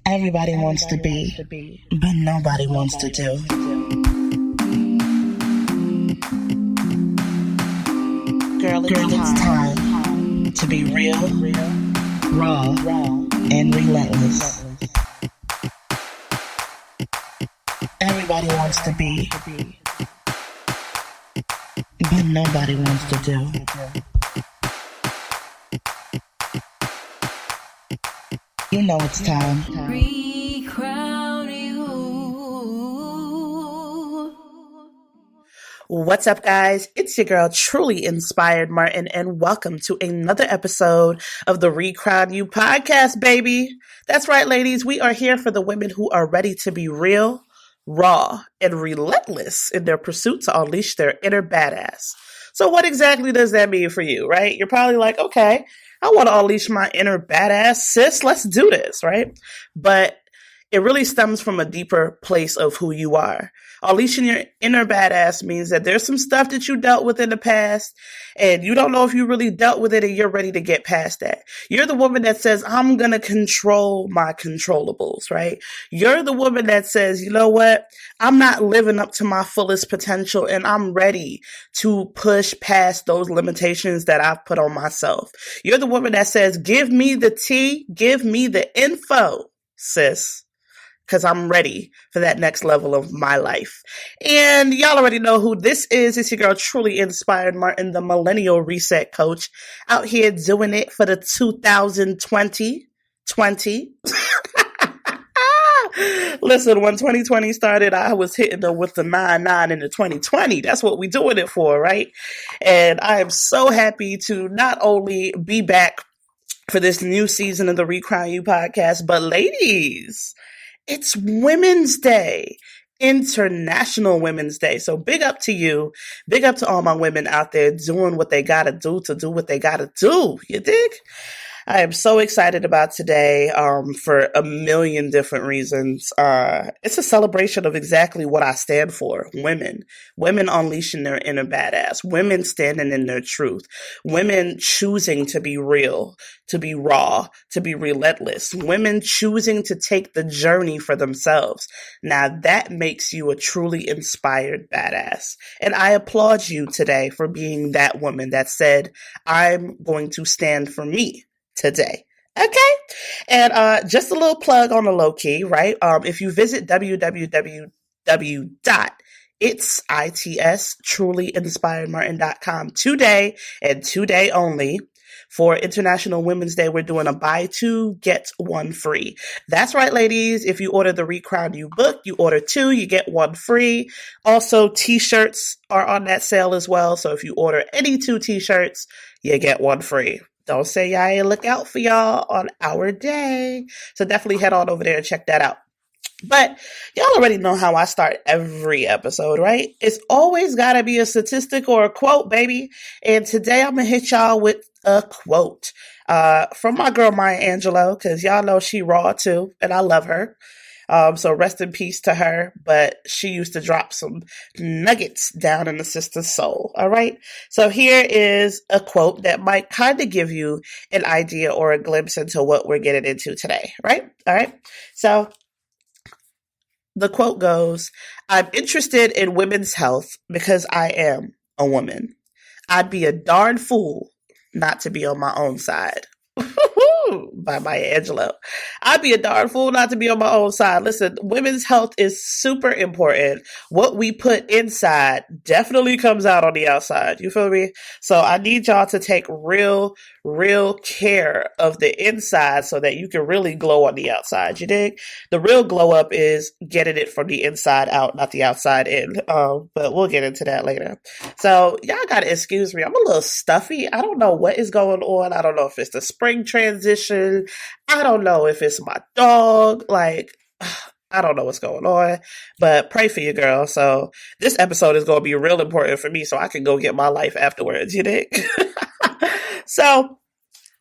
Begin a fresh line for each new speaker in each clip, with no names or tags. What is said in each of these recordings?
Everybody wants to be, but nobody wants to do. Girl, it's time to be real, raw, and relentless. Everybody wants to be, but nobody wants to do. You know it's time.
Recrown you.
What's up, guys? It's your girl, Truly Inspired Martin, and welcome to another episode of the Recrown You podcast, baby. That's right, ladies. We are here for the women who are ready to be real, raw, and relentless in their pursuit to unleash their inner badass. So what exactly does that mean for you, right? You're probably like, okay, I want to unleash my inner badass, sis. Let's do this, right? But it really stems from a deeper place of who you are. Unleashing your inner badass means that there's some stuff that you dealt with in the past, and you don't know if you really dealt with it and you're ready to get past that. You're the woman that says, I'm going to control my controllables, right? You're the woman that says, you know what? I'm not living up to my fullest potential, and I'm ready to push past those limitations that I've put on myself. You're the woman that says, give me the tea, give me the info, sis, because I'm ready for that next level of my life. And y'all already know who this is. It's your girl, Truly Inspired Martin, the Millennial Reset Coach, out here doing it for the 2020. Listen, when 2020 started, I was hitting them with the 9-9 in the 2020. That's what we're doing it for, right? And I am so happy to not only be back for this new season of the Recrown You podcast, but ladies, it's Women's Day, International Women's Day. So big up to you. Big up to all my women out there doing what they gotta do to do what they gotta do. You dig? I am so excited about today for a million different reasons. It's a celebration of exactly what I stand for. Women unleashing their inner badass, women standing in their truth, women choosing to be real, to be raw, to be relentless, women choosing to take the journey for themselves. Now that makes you a truly inspired badass. And I applaud you today for being that woman that said, I'm going to stand for me today. Okay. And just a little plug on the low key, right? If you visit www.trulyinspiredmartin.com today and today only, for International Women's Day, we're doing a buy two, get one free. That's right, ladies. If you order the Recrown You book, you order two, you get one free. Also, t-shirts are on that sale as well. So if you order any 2 t-shirts, you get one free. Don't say y'all ain't look out for y'all on our day. So definitely head on over there and check that out. But y'all already know how I start every episode, right? It's always got to be a statistic or a quote, baby. And today I'm going to hit y'all with a quote from my girl Maya Angelou, because y'all know she raw too, and I love her. So rest in peace to her, but she used to drop some nuggets down in the sister's soul. All right. So here is a quote that might kind of give you an idea or a glimpse into what we're getting into today. Right. All right. So the quote goes, I'm interested in women's health because I am a woman. I'd be a darn fool not to be on my own side. By Maya Angelou. I'd be a darn fool not to be on my own side. Listen, women's health is super important. What we put inside definitely comes out on the outside. You feel me? So I need y'all to take real care of the inside so that you can really glow on the outside. You dig? The real glow up is getting it from the inside out, not the outside in. But we'll get into that later. So y'all gotta excuse me. I'm a little stuffy. I don't know what is going on. I don't know if it's the spring transition. I don't know if it's my dog. Like, I don't know what's going on, but pray for your girl. So this episode is going to be real important for me so I can go get my life afterwards. You dig? So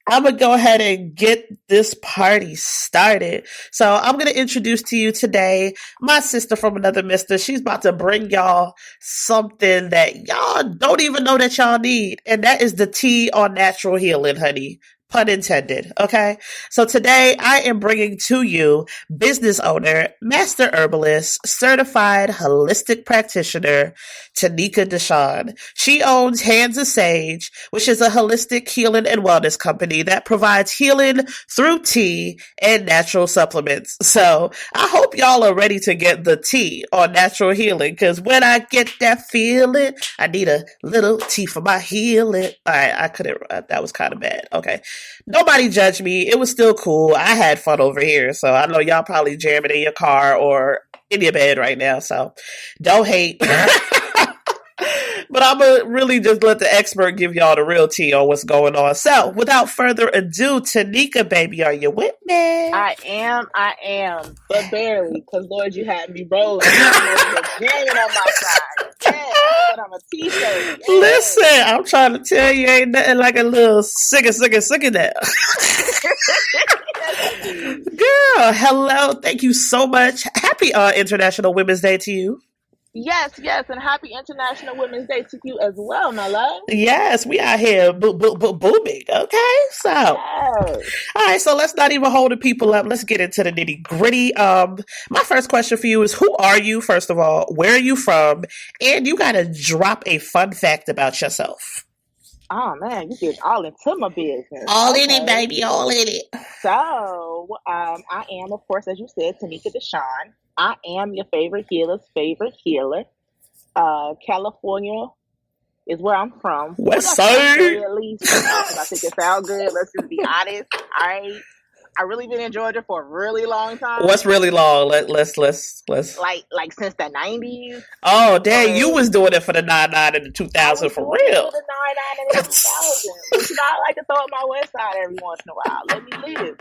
I'm going to go ahead and get this party started. So I'm going to introduce to you today my sister from another mister. She's about to bring y'all something that y'all don't even know that y'all need. And that is the tea on natural healing, honey. Pun intended. Okay. So today I am bringing to you business owner, master herbalist, certified holistic practitioner, Taeneka Deshawn. She owns Hands of Sage, which is a holistic healing and wellness company that provides healing through tea and natural supplements. So I hope y'all are ready to get the tea on natural healing, because when I get that feeling, I need a little tea for my healing. All right, I couldn't, that was kind of bad. Okay. Nobody judged me. It was still cool. I had fun over here. So I know y'all probably jamming in your car or in your bed right now. So don't hate. But I'm going to really just let the expert give y'all the real tea on what's going on. So without further ado, Taeneka, baby, are you with me?
I am, but barely, because Lord, you had me rolling. I'm jamming on my side. Yes, but I'm a t-shirt. Yes.
Listen, I'm trying to tell you, ain't nothing like a little sicker there. Girl, hello. Thank you so much. Happy International Women's Day to you.
Yes, and happy International Women's Day to you as well, my love.
Yes, we out here booming. Okay, so all right, so let's not even hold the people up. Let's get into the nitty gritty. My first question for you is: who are you? First of all, where are you from? And you got to drop a fun fact about yourself.
Oh man, you get all into my business.
All in it, baby, all in it.
So, I am, of course, as you said, Taeneka Deshawn. I am your favorite healer's favorite healer. California is where I'm from.
West Side.
At least, I think it sounds good. Let's just be honest. I really been in Georgia for a really long time.
What's really long? Let's
like since the 90s.
Oh, dang! You was doing it for the 99 and the 2000 for real.
The 99 and the 2000. But you know, I like to throw up my West Side every once in a while. Let me live.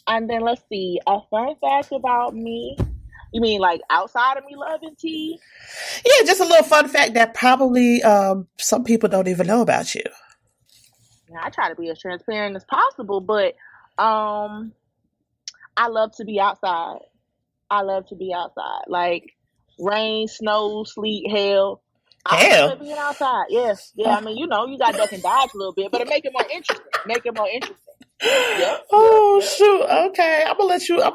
And then let's see, a fun fact about me. You mean like outside of me loving tea?
Yeah, just a little fun fact that probably some people don't even know about you.
Yeah, I try to be as transparent as possible, but I love to be outside. Like rain, snow, sleet, hail. I love being outside. Yeah. I mean, you know, you got duck and dodge a little bit, but it make it more interesting. Yep.
Shoot. Okay, I'm gonna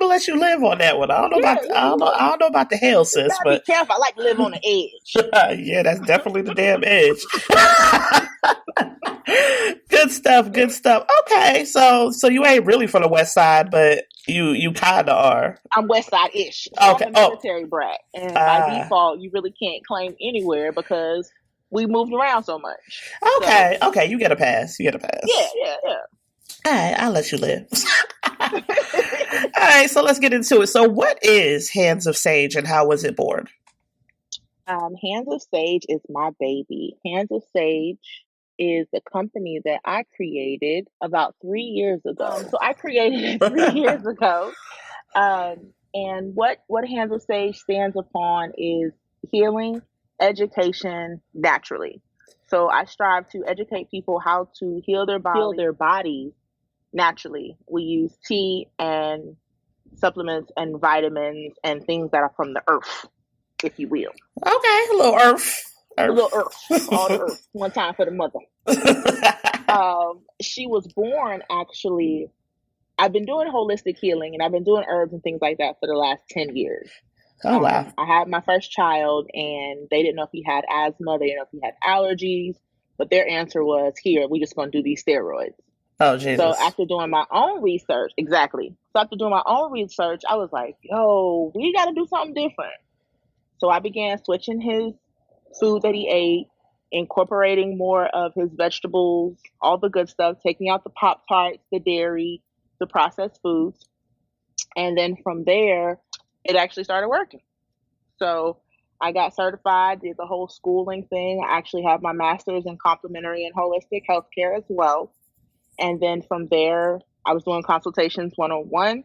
let you live on that one. I don't know about the hell, sis, but
be careful. I like to live on the edge.
Yeah, that's definitely the damn edge. Good stuff. Okay, so you ain't really from the West Side, but you kind of are.
I'm West Side-ish. So okay. I'm a military brat, and by default, you really can't claim anywhere because we moved around so much.
Okay, you get a pass.
Yeah.
All right, I'll let you live. All right, so let's get into it. So what is Hands of Sage and how was it born?
Hands of Sage is my baby. Hands of Sage is the company that I created about 3 years ago. So I created it 3 years ago. And what Hands of Sage stands upon is healing, education, naturally. So I strive to educate people how to heal their bodies naturally. We use tea and supplements and vitamins and things that are from the earth, if you will.
Okay, a little earth.
All the earth. One time for the mother. She was born, actually. I've been doing holistic healing and I've been doing herbs and things like that for the last 10 years.
Oh, wow.
I had my first child and they didn't know if he had asthma. They didn't know if he had allergies. But their answer was, here, we're just going to do these steroids.
Oh, Jesus.
So after doing my own research, I was like, yo, we got to do something different. So I began switching his food that he ate, incorporating more of his vegetables, all the good stuff, taking out the Pop-Tarts, the dairy, the processed foods. And then from there, it actually started working. So I got certified, did the whole schooling thing. I actually have my master's in complementary and holistic healthcare as well. And then from there, I was doing consultations one-on-one.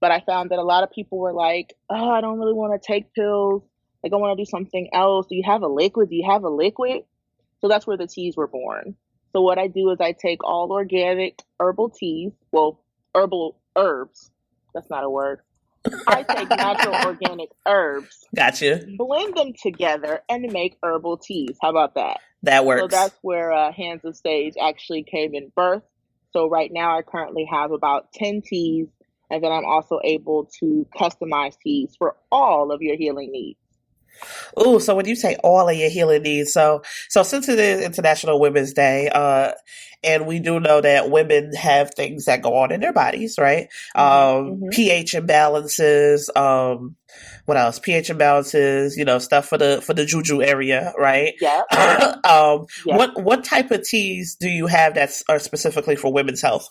But I found that a lot of people were like, oh, I don't really want to take pills. Like, I want to do something else. Do you have a liquid? So that's where the teas were born. So what I do is I take all organic herbal teas. Well, herbal herbs. That's not a word. I take natural organic herbs.
Gotcha.
Blend them together and make herbal teas. How about that?
That
So
works.
that's where Hands of Sage actually came in birth. So right now I currently have about 10 teas, and then I'm also able to customize teas for all of your healing needs.
Ooh, so when you say all of your healing needs, so since it is International Women's Day, and we do know that women have things that go on in their bodies, right?
Hmm hmm
pH imbalances, what else? pH imbalances, stuff for the juju area, right?
Yep, yep.
What type of teas do you have that are specifically for women's health?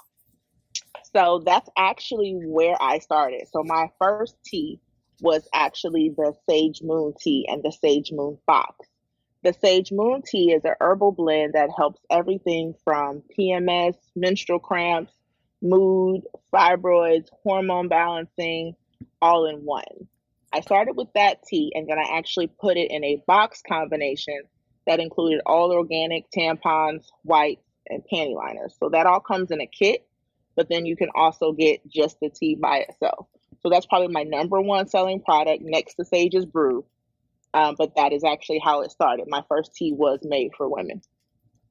So that's actually where I started. So my first tea was actually the Sage Moon tea and the Sage Moon Fox. The Sage Moon tea is a herbal blend that helps everything from PMS, menstrual cramps, mood, fibroids, hormone balancing, all in one. I started with that tea and then I actually put it in a box combination that included all organic tampons, wipes, and panty liners. So that all comes in a kit, but then you can also get just the tea by itself. So that's probably my number one selling product next to Sage's Brew. But that is actually how it started. My first tea was made for women.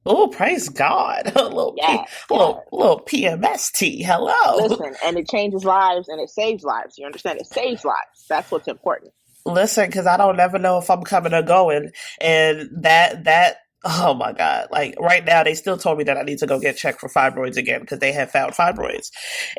Oh, praise God!
Yeah, yeah.
Little PMS tea. Hello.
Listen, and it changes lives and it saves lives. You understand? It saves lives. That's what's important.
Listen, because I don't never know if I'm coming or going, and that oh my God, like right now they still told me that I need to go get checked for fibroids again because they have found fibroids,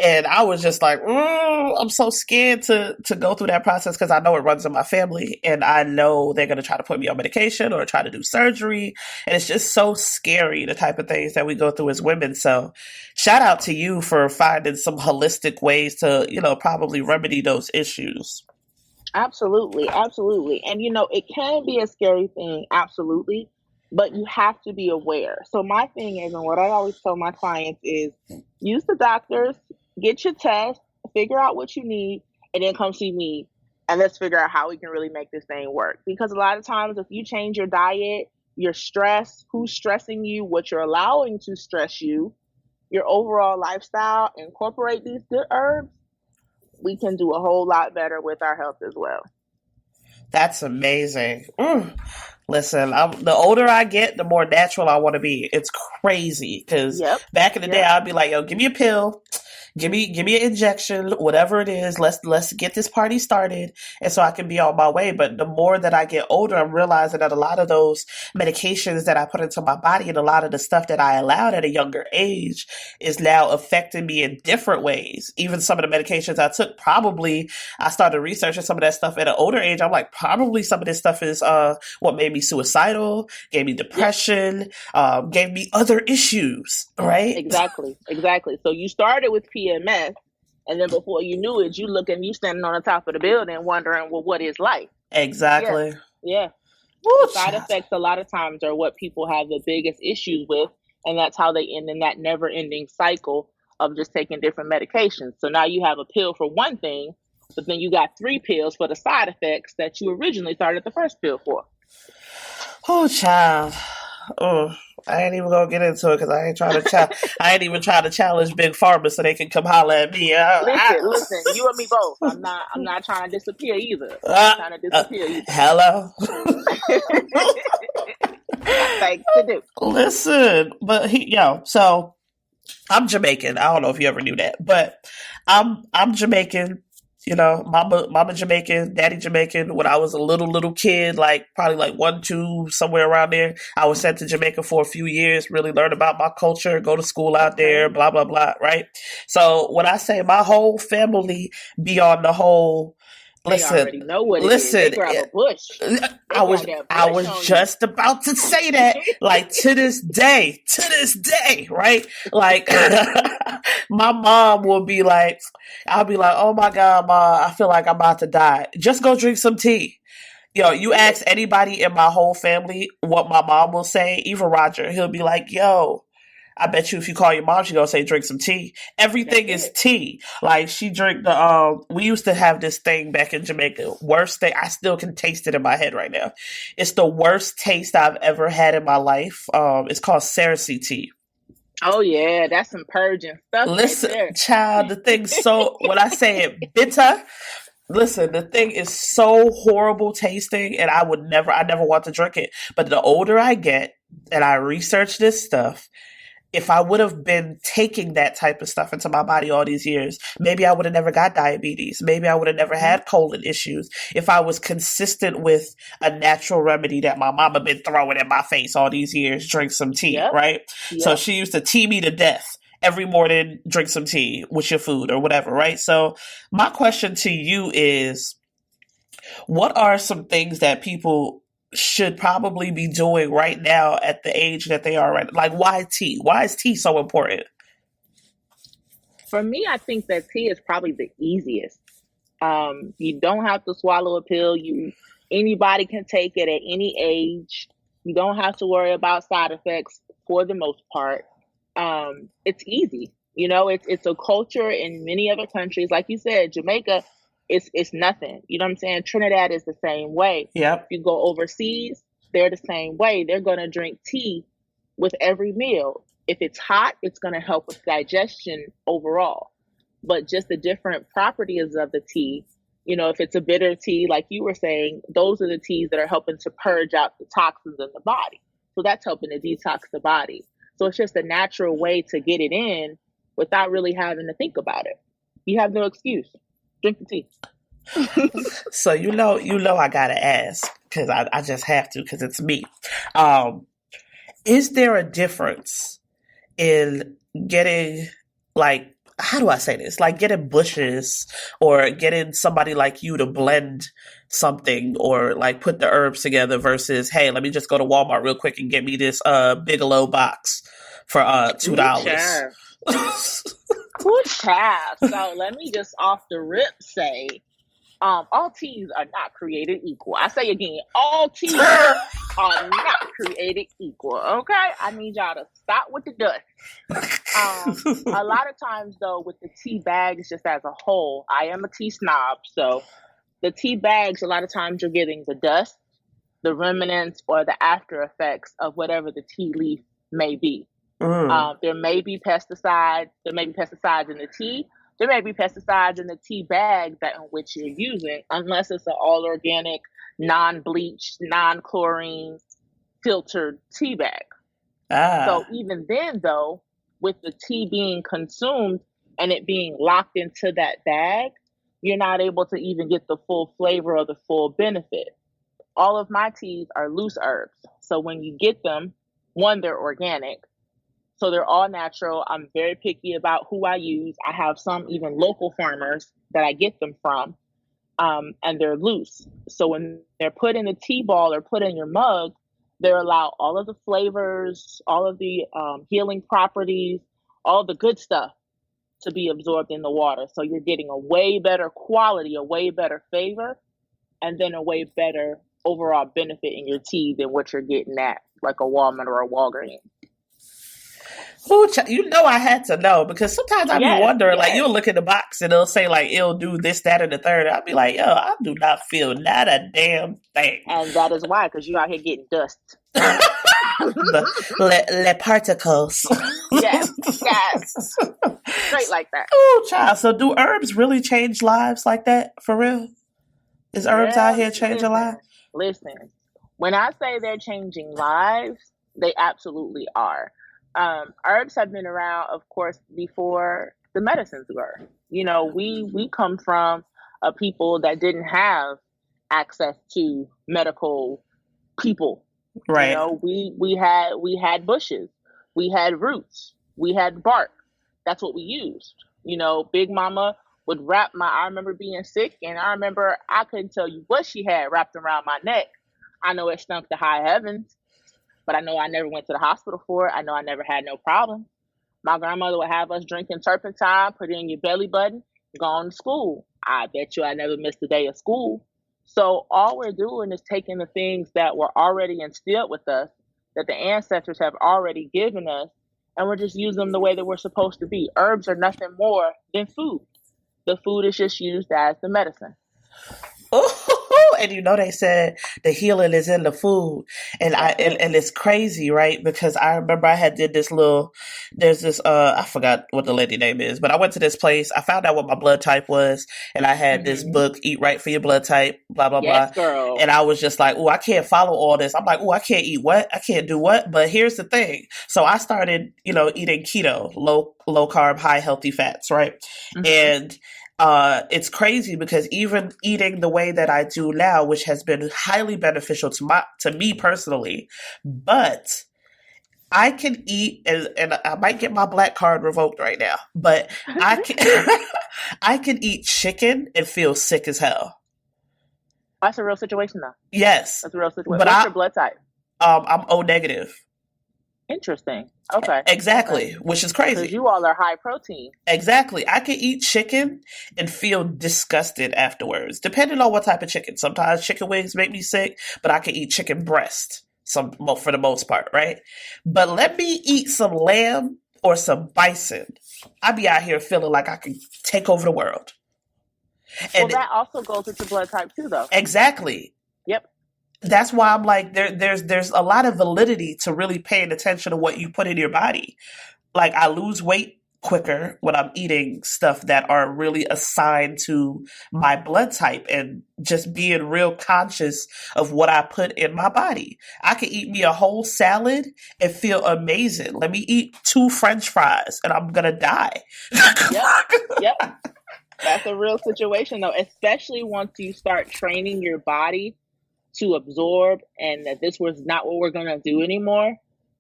and I was just like, I'm so scared to go through that process because I know it runs in my family, and I know they're gonna try to put me on medication or try to do surgery, and it's just so scary the type of things that we go through as women. So, shout out to you for finding some holistic ways to probably remedy those issues.
Absolutely, absolutely. And it can be a scary thing, absolutely, but you have to be aware. So my thing is, and what I always tell my clients is use the doctors, get your test, figure out what you need, and then come see me and let's figure out how we can really make this thing work. Because a lot of times if you change your diet, your stress, who's stressing you, what you're allowing to stress you, your overall lifestyle, incorporate these good herbs, we can do a whole lot better with our health as well.
That's amazing. Listen, the older I get, the more natural I want to be. It's crazy because
Yep.
back in the day,
Yep.
I'd be like, "Yo, give me a pill, give me an injection, whatever it is. Let's get this party started, and so I can be on my way." But the more that I get older, I'm realizing that a lot of those medications that I put into my body and a lot of the stuff that I allowed at a younger age is now affecting me in different ways. Even some of the medications I took, probably I started researching some of that stuff at an older age. I'm like, probably some of this stuff is what made me suicidal, gave me
Yep.
depression, gave me other issues, right?
Exactly. Exactly. So you started with PMS, and then before you knew it, you standing on the top of the building wondering, well, what is life? Yeah.
Exactly.
Yeah.
Woo,
The side
child.
effects a lot of times are what people have the biggest issues with, and that's how they end in that never ending cycle of just taking different medications. So now you have a pill for one thing, but then you got three pills for the side effects that you originally started the first pill for.
Oh, child. Oh, I ain't even gonna get into it because I ain't trying to I ain't even trying to challenge big pharma so they can come holler at me.
Listen, you and me both. I'm not trying to disappear either. I'm
Uh,
not trying to disappear either.
hello.
Got things to do.
Listen, but so I'm Jamaican. I don't know if you ever knew that, but I'm Jamaican. Mama Jamaican, daddy Jamaican. When I was a little kid, like probably like 1, 2, somewhere around there, I was sent to Jamaica for a few years, really learn about my culture, go to school out there,
Okay.
blah blah blah. Right. So when I say my whole family be on the whole,
They
listen,
already know what it is. They
listen.
grab a bush. They
I was
grab that
I
bush
was
on you.
just about to say that. Like to this day, right? Like my mom will be like, I'll be like, "Oh my God, ma, I feel like I'm about to die. Just go drink some tea." You ask anybody in my whole family what my mom will say, even Roger, he'll be like, "Yo, I bet you if you call your mom, she's gonna say drink some tea."
That's
Everything is
it.
tea. Like she drink the we used to have this thing back in Jamaica. Worst thing, I still can taste it in my head right now. It's the worst taste I've ever had in my life. It's called Cersei tea.
Oh yeah, that's some purging stuff right
Listen,
there.
child, the thing's so when I say it bitter, Listen, the thing is so horrible tasting, and I never want to drink it. But the older I get, and I research this stuff, if I would have been taking that type of stuff into my body all these years, maybe I would have never got diabetes. Maybe I would have never had colon issues if I was consistent with a natural remedy that my mama been throwing in my face all these years. Drink some tea,
Yep.
right? So
Yep.
she used to tea me to death. Every morning, drink some tea with your food or whatever, right? So my question to you is, what are some things that people should probably be doing right now at the age that they are right? Like, why tea? Why is tea so important?
For me, I think that tea is probably the easiest. You don't have to swallow a pill. Anybody can take it at any age. You don't have to worry about side effects for the most part. It's easy. It's a culture in many other countries. Like you said, Jamaica, it's nothing. You know what I'm saying? Trinidad is the same way.
Yep.
If you go overseas, they're the same way. They're gonna drink tea with every meal. If it's hot, it's gonna help with digestion overall. But just the different properties of the tea, if it's a bitter tea, like you were saying, those are the teas that are helping to purge out the toxins in the body. So that's helping to detox the body. So it's just a natural way to get it in without really having to think about it. You have no excuse. Drink the tea.
So I gotta ask because I just have to because it's me. Is there a difference in getting, like, how do I say this? Like getting bushes or getting somebody like you to blend something or like put the herbs together versus, hey, let me just go to Walmart real quick and get me this Bigelow box for $2.
Child. Good child. So let me just off the rip say, all teas are not created equal. I say again, all teas are not created equal. Okay, I need y'all to stop with the dust. A lot of times, though, with the tea bags, just as a whole, I am a tea snob. So the tea bags, a lot of times you're getting the dust, the remnants, or the after effects of whatever the tea leaf may be. There may be pesticides. There may be pesticides in the tea. There may be pesticides in the tea bag that in which you're using, unless it's an all organic, non-bleached, non-chlorine filtered tea bag. So even then, though, with the tea being consumed and it being locked into that bag, you're not able to even get the full flavor or the full benefit. All of my teas are loose herbs. So when you get them, one, they're organic. So they're all natural. I'm very picky about who I use. I have some even local farmers that I get them from, and they're loose. So when they're put in a tea ball or put in your mug, they allow all of the flavors, all of the healing properties, all the good stuff to be absorbed in the water. So you're getting a way better quality, a way better flavor, and then a way better overall benefit in your tea than what you're getting at like a Walmart or a Walgreens.
Ooh, I had to know because sometimes I be wondering, like, you'll look in the box and it'll say, like, it'll do this, that, and the third. I'll be like, yo, I do not feel not a damn thing.
And that is why, because you're out here getting dust.
Le particles.
Yes. Straight like that.
Oh, child. So do herbs really change lives like that? For real? Is herbs out here changing lives?
Listen, when I say they're changing lives, they absolutely are. Herbs have been around, of course, before the medicines were. We come from a people that didn't have access to medical people.
Right.
We had bushes, we had roots, we had bark. That's what we used. Big Mama would I remember being sick, and I remember I couldn't tell you what she had wrapped around my neck. I know it stunk to high heavens. But I know I never went to the hospital for it. I know I never had no problem. My grandmother would have us drinking turpentine, put it in your belly button, go on to school. I bet you I never missed a day of school. So all we're doing is taking the things that were already instilled with us, that the ancestors have already given us, and we're just using them the way that we're supposed to be. Herbs are nothing more than food. The food is just used as the medicine.
Oh, and they said the healing is in the food, and and it's crazy, right? Because I remember I had did there's this I forgot what the lady name is, but I went to this place. I found out what my blood type was, and I had this book, Eat Right for Your Blood Type, blah blah blah.
Yes, girl.
And I was just like, oh, I can't follow all this. I'm like, oh, I can't eat what? I can't do what? But here's the thing. So I started, eating keto, low carb, high healthy fats, right? And it's crazy because even eating the way that I do now, which has been highly beneficial to me personally, but I can eat, and I might get my black card revoked right now, but I can I can eat chicken and feel sick as hell.
That's a real situation, though.
Yes,
that's a real situation.
But
What's your blood type?
I'm O negative.
Interesting. Okay.
Exactly,
okay.
Which is crazy.
Because you all are high protein.
Exactly. I can eat chicken and feel disgusted afterwards, depending on what type of chicken. Sometimes chicken wings make me sick, but I can eat chicken breast for the most part, right? But let me eat some lamb or some bison. I be out here feeling like I can take over the world.
And that also goes with your blood type too, though.
Exactly.
Yep.
That's why I'm like, there's a lot of validity to really paying attention to what you put in your body. Like, I lose weight quicker when I'm eating stuff that are really assigned to my blood type, and just being real conscious of what I put in my body. I can eat me a whole salad and feel amazing. Let me eat 2 French fries and I'm gonna die.
Yep. That's a real situation, though, especially once you start training your body to absorb, and that this was not what we're going to do anymore.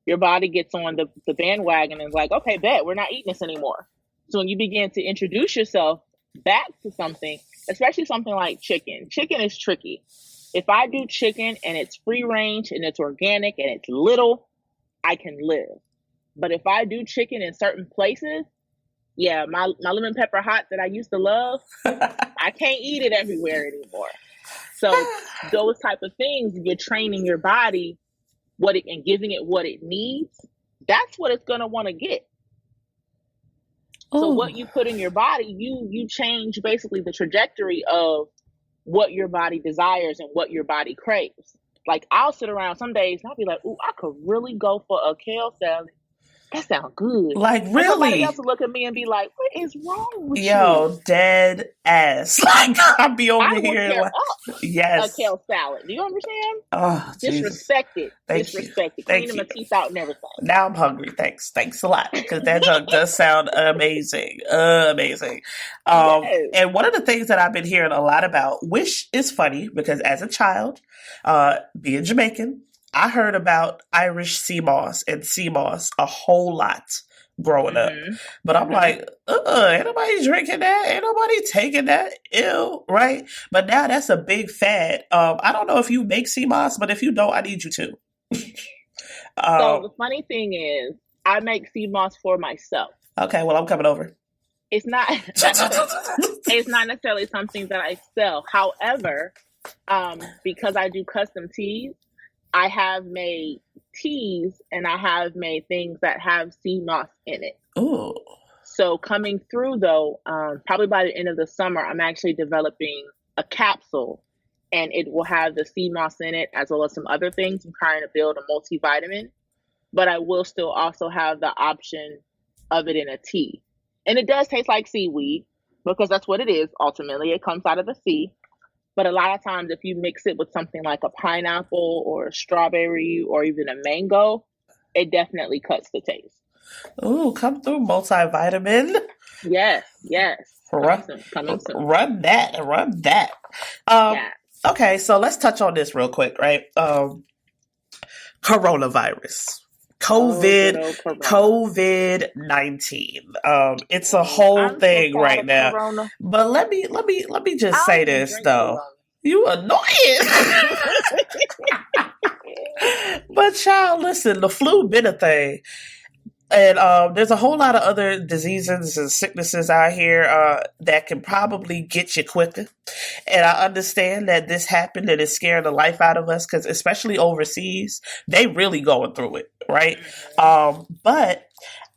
Your body gets on the bandwagon and is like, okay, bet, we're not eating this anymore. So when you begin to introduce yourself back to something, especially something like chicken is tricky. If I do chicken and it's free range and it's organic and it's little, I can live. But if I do chicken in certain places, yeah, my lemon pepper hot that I used to love, I can't eat it everywhere anymore. So those type of things, you're training your body and giving it what it needs. That's what it's going to want to get. Ooh. So what you put in your body, you change basically the trajectory of what your body desires and what your body craves. Like, I'll sit around some days and I'll be like, ooh, I could really go for a kale salad. That sounds good.
Like, really?
Somebody else will look at me and be like, what is wrong with you?
Yo, dead ass. Like, I'll be over here.
Like,
yes.
A kale salad. Do you understand?
Oh,
disrespect
Jesus.
it. Disrespect it. Cleaning my teeth out and everything.
Now I'm hungry. Thanks a lot. Because that junk does sound amazing. Amazing. Yes. And one of the things that I've been hearing a lot about, which is funny, because as a child, being Jamaican, I heard about Irish sea moss and sea moss a whole lot growing up. But I'm like, ain't nobody drinking that. Ain't nobody taking that. Ew, right? But now that's a big fad. I don't know if you make sea moss, but if you don't, I need you to.
So the funny thing is, I make sea moss for myself.
Okay, well, I'm coming over.
It's not necessarily something that I sell. However, because I do custom teas, I have made teas and I have made things that have sea moss in it.
Ooh.
So coming through, though, probably by the end of the summer, I'm actually developing a capsule, and it will have the sea moss in it as well as some other things. I'm trying to build a multivitamin, but I will still also have the option of it in a tea. And it does taste like seaweed, because that's what it is. Ultimately, it comes out of the sea. But a lot of times, if you mix it with something like a pineapple or a strawberry or even a mango, it definitely cuts the taste.
Ooh, come through, multivitamin.
Yes. Coming soon.
Run that.
Yeah.
Okay, so let's touch on this real quick, right? Coronavirus. COVID-19. It's a whole thing right now. Corona. But let me just say this though. You annoying. But child, listen, the flu been a thing. And there's a whole lot of other diseases and sicknesses out here that can probably get you quicker. And I understand that this happened and it's scaring the life out of us, because especially overseas, they really going through it, right? But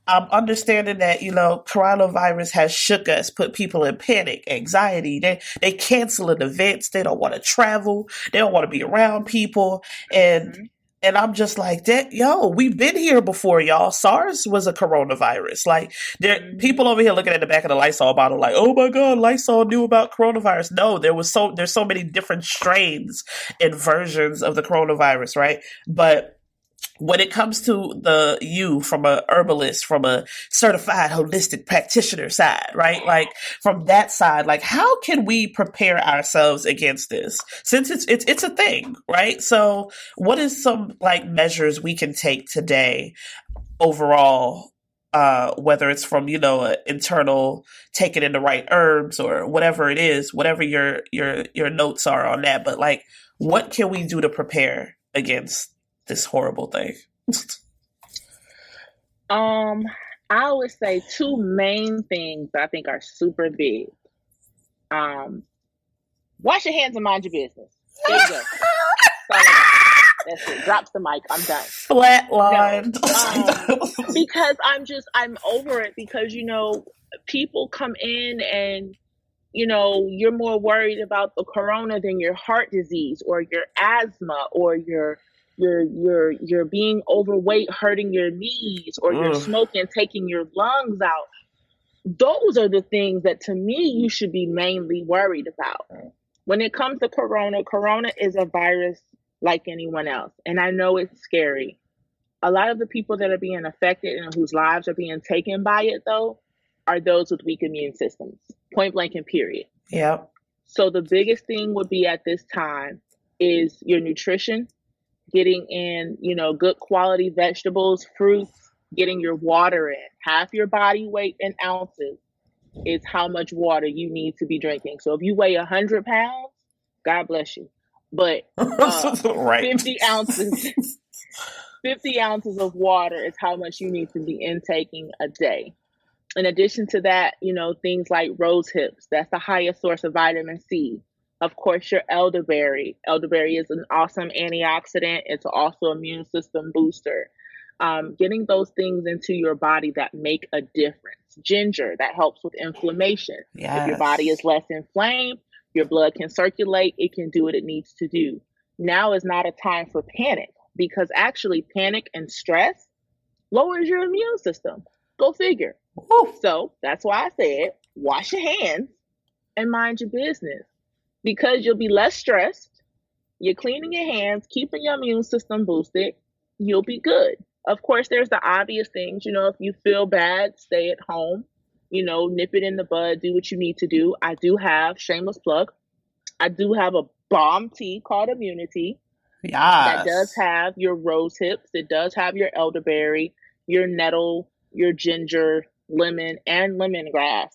I'm understanding that, coronavirus has shook us, put people in panic, anxiety. They canceling events. They don't want to travel. They don't want to be around people. And
Mhm.
and I'm just like that, we've been here before, y'all. SARS was a coronavirus. Like there
Mhm.
people over here looking at the back of the Lysol bottle like, oh my God, Lysol knew about coronavirus. No, there's so many different strains and versions of the coronavirus, right? But when it comes to you from a herbalist, from a certified holistic practitioner side, right? Like from that side, like how can we prepare ourselves against this? Since it's a thing, right? So what is some like measures we can take today overall, whether it's from, internal taking in the right herbs or whatever it is, whatever your notes are on that, but like what can we do to prepare against this horrible thing?
Um, I would say two main things that I think are super big. Um, Wash your hands and mind your business. There you go. That's all I got. That's it. Drops the mic. I'm done. No.
Flatlined.
Because I'm over it because, people come in and, you're more worried about the corona than your heart disease or your asthma or your being overweight hurting your knees or your
Ugh.
smoking taking your lungs out. Those are the things that to me you should be mainly worried about. When it comes to corona is a virus like anyone else. And I know it's scary. A lot of the people that are being affected and whose lives are being taken by it, though, are those with weak immune systems, point blank and period.
Yep.
So the biggest thing would be at this time is your nutrition, getting in, good quality vegetables, fruits, getting your water in. Half your body weight in ounces is how much water you need to be drinking. So if you weigh 100 pounds, God bless you. But
Right.
50 ounces 50 ounces of water is how much you need to be intaking a day. In addition to that, things like rose hips, that's the highest source of vitamin C. Of course, your elderberry. Elderberry is an awesome antioxidant. It's also an immune system booster. Getting those things into your body that make a difference. Ginger, that helps with inflammation. If your body
Yes.
is less inflamed, your blood can circulate, it can do what it needs to do. Now is not a time for panic because actually panic and stress lowers your immune system. Go figure.
Woo.
So that's why I said wash your hands and mind your business because you'll be less stressed. You're cleaning your hands, keeping your immune system boosted. You'll be good. Of course, there's the obvious things. If you feel bad, stay at home. Nip it in the bud, do what you need to do. I do have, shameless plug, I do have a bomb tea called Immunity that does
Yes.
have your rose hips. It does have your elderberry, your nettle, your ginger, lemon, and lemongrass,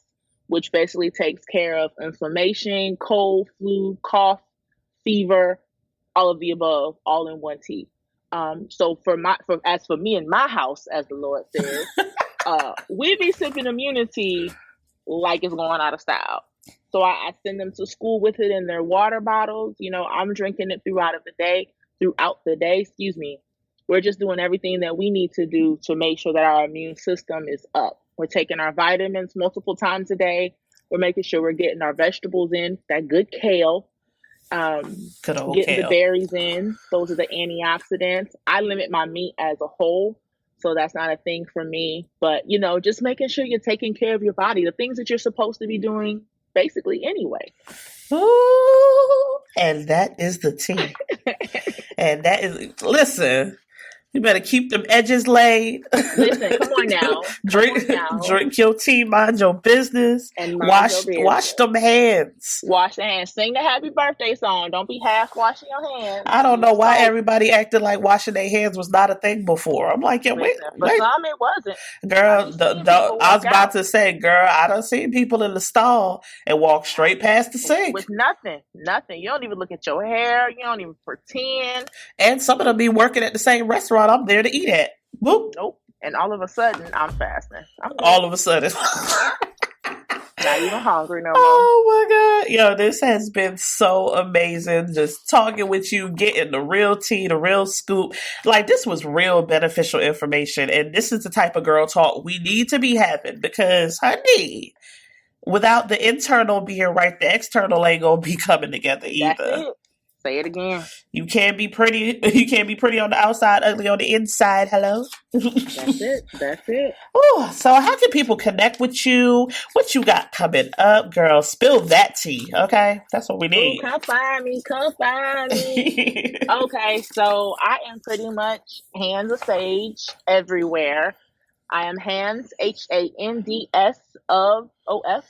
which basically takes care of inflammation, cold, flu, cough, fever, all of the above, all in one tea. So as for me and my house, as the Lord says, we be sipping Immunity like it's going out of style. So I send them to school with it in their water bottles. I'm drinking it throughout the day, excuse me. We're just doing everything that we need to do to make sure that our immune system is up. We're taking our vitamins multiple times a day. We're making sure we're getting our vegetables in, that good kale,
Good old
getting the
kale.
berries in. Those are the antioxidants. I limit my meat as a whole, so that's not a thing for me. But, just making sure you're taking care of your body, the things that you're supposed to be doing basically anyway.
Ooh, and that is the tea. And that is, listen, you better keep them edges laid.
Listen, come on now.
Drink your tea, mind your business.
And mind your business.
Wash them hands.
Wash your hands. Sing the happy birthday song. Don't be half washing your hands.
I don't know why everybody acted like washing their hands was not a thing before. I'm like, yeah, wait.
For some, it wasn't.
Girl, I was about to say, girl, I done seen people in the stall and walk straight past the sink.
With nothing. You don't even look at your hair. You don't even pretend.
And some of them be working at the same restaurant I'm there to eat at. Boop.
Nope. And all of a sudden, I'm fasting.
All of a sudden.
Not even hungry no more.
Oh my God. Yo, this has been so amazing. Just talking with you, getting the real tea, the real scoop. Like, this was real beneficial information. And this is the type of girl talk we need to be having because, honey, without the internal being right, the external ain't gonna be coming together
That's
either.
it. Say it again.
You can't be pretty. You can't be pretty on the outside, ugly on the inside. Hello.
That's it. That's it.
Ooh, so how can people connect with you? What you got coming up, girl? Spill that tea, okay? That's what we
Ooh,
need.
come find me. Come find me. Okay, so I am pretty much Hands of Sage everywhere. I am Hands, Hands of OS,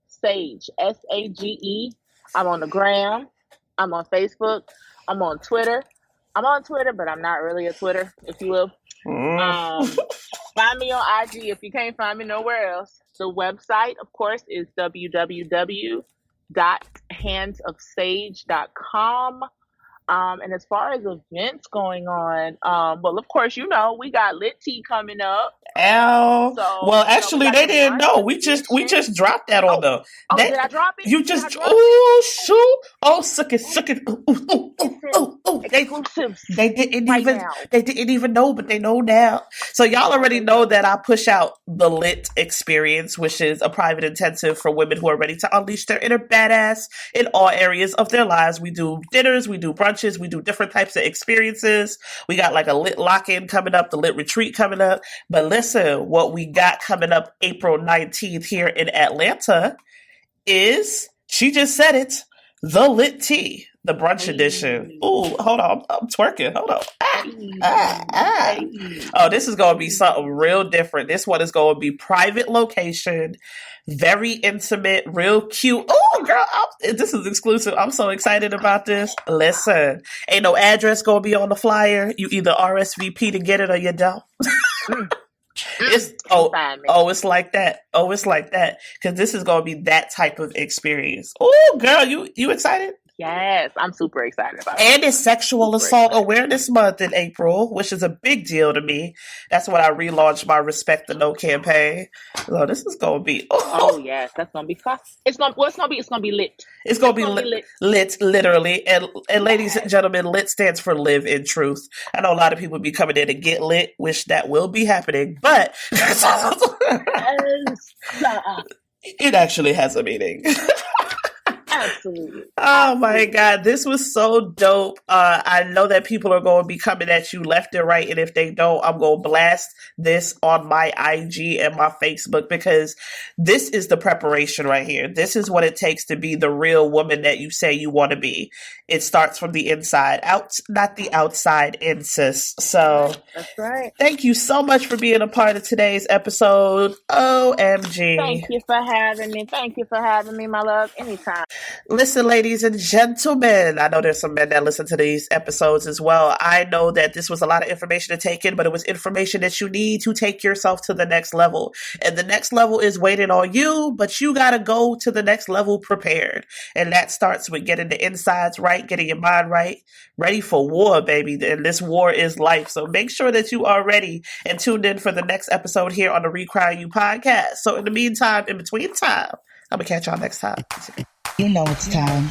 Sage, SAGE. I'm on the gram. I'm on Facebook. I'm on Twitter. I'm on Twitter, but I'm not really a Twitter, if you will. Find me on IG if you can't find me nowhere else. The website, of course, is www.handsofsage.com. And as far as events going on, well, of course, we got Lit Tea coming up.
Well, actually, they didn't know. We just dropped that on the.
Did I drop it?
You just shoot! Suck it.
Exclusives.
They didn't even know, but they know now. So y'all already know that I push out the Lit Experience, which is a private intensive for women who are ready to unleash their inner badass in all areas of their lives. We do dinners, we do brunches, we do different types of experiences. We got like a Lit lock-in coming up, the Lit retreat coming up. But listen, what we got coming up April 19th here in Atlanta is, she just said it, the Lit Tea, the brunch edition. Ooh, hold on, I'm twerking. Hold on. Oh, this is going to be something real different. This one is going to be private location, very intimate, real cute. Oh, girl, this is exclusive. I'm so excited about this. Listen, ain't no address going to be on the flyer. You either RSVP to get it or you don't. It's like that. It's like that. Because this is going to be that type of experience. Oh, girl, you excited?
Yes, I'm super excited about it.
And it's Sexual Assault Awareness Month in April, which is a big deal to me. That's when I relaunched my Respect the No campaign. So this is gonna be
yes, that's gonna be fun. It's gonna be lit.
It's gonna be lit, literally. And ladies and gentlemen, lit stands for live in truth. I know a lot of people be coming in to get lit, which that will be happening, but it actually has a meaning.
Absolutely.
Oh my God, this was so dope. I know that people are going to be coming at you left and right, and if they don't, I'm going to blast this on my IG and my Facebook, because this is the preparation right here. This is what it takes to be the real woman that you say you want to be. It starts from the inside out, not the outside in, sis. So
that's right.
Thank you so much for being a part of today's episode. OMG.
Thank you for having me, my love. Anytime.
Listen, ladies and gentlemen, I know there's some men that listen to these episodes as well. I know that this was a lot of information to take in, but it was information that you need to take yourself to the next level. And the next level is waiting on you, but you got to go to the next level prepared. And that starts with getting the insides right, getting your mind right, ready for war, baby. And this war is life. So make sure that you are ready and tuned in for the next episode here on the Recry You podcast. So in the meantime, in between time, I'm going to catch y'all next time. You know it's time.